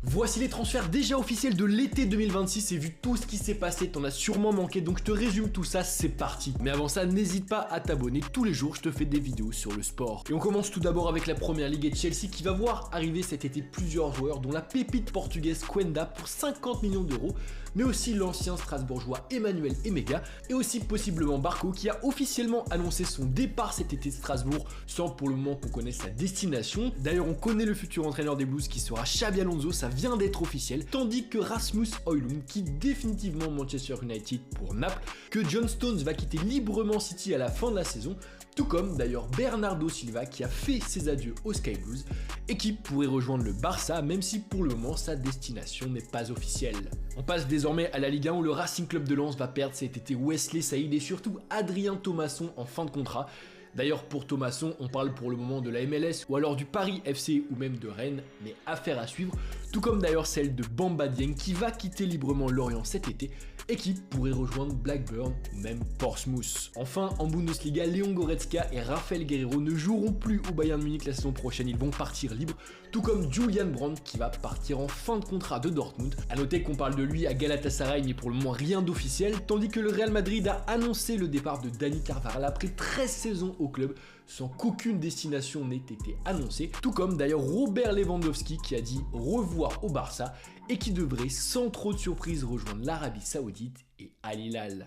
Voici les transferts déjà officiels de l'été 2026 et vu tout ce qui s'est passé, t'en as sûrement manqué, donc je te résume tout ça, c'est parti. Mais avant ça, n'hésite pas à t'abonner, tous les jours je te fais des vidéos sur le sport. Et on commence tout d'abord avec la première ligue et Chelsea qui va voir arriver cet été plusieurs joueurs, dont la pépite portugaise Quenda pour 50 millions d'euros, mais aussi l'ancien strasbourgeois Emmanuel Emega, et aussi possiblement Barco qui a officiellement annoncé son départ cet été de Strasbourg, sans pour le moment qu'on connaisse sa destination. D'ailleurs on connaît le futur entraîneur des Blues qui sera Xabi Alonso, ça vient d'être officiel, tandis que Rasmus Højlund quitte définitivement Manchester United pour Naples, que John Stones va quitter librement City à la fin de la saison, tout comme d'ailleurs Bernardo Silva qui a fait ses adieux aux Sky Blues et qui pourrait rejoindre le Barça même si pour le moment sa destination n'est pas officielle. On passe désormais à la Ligue 1 où le Racing Club de Lens va perdre cet été Wesley Saïd et surtout Adrien Thomasson en fin de contrat. D'ailleurs pour Thomasson, on parle pour le moment de la MLS ou alors du Paris FC ou même de Rennes, mais affaire à suivre, tout comme d'ailleurs celle de Bamba Dieng qui va quitter librement Lorient cet été et qui pourrait rejoindre Blackburn ou même Portsmouth. Enfin, en Bundesliga, Leon Goretzka et Raphaël Guerreiro ne joueront plus au Bayern Munich la saison prochaine, ils vont partir libres, tout comme Julian Brandt qui va partir en fin de contrat de Dortmund. A noter qu'on parle de lui à Galatasaray mais pour le moment rien d'officiel, tandis que le Real Madrid a annoncé le départ de Dani Carvajal après 13 saisons au club sans qu'aucune destination n'ait été annoncée, tout comme d'ailleurs Robert Lewandowski qui a dit au revoir au Barça et qui devrait sans trop de surprise rejoindre l'Arabie Saoudite et Al Hilal.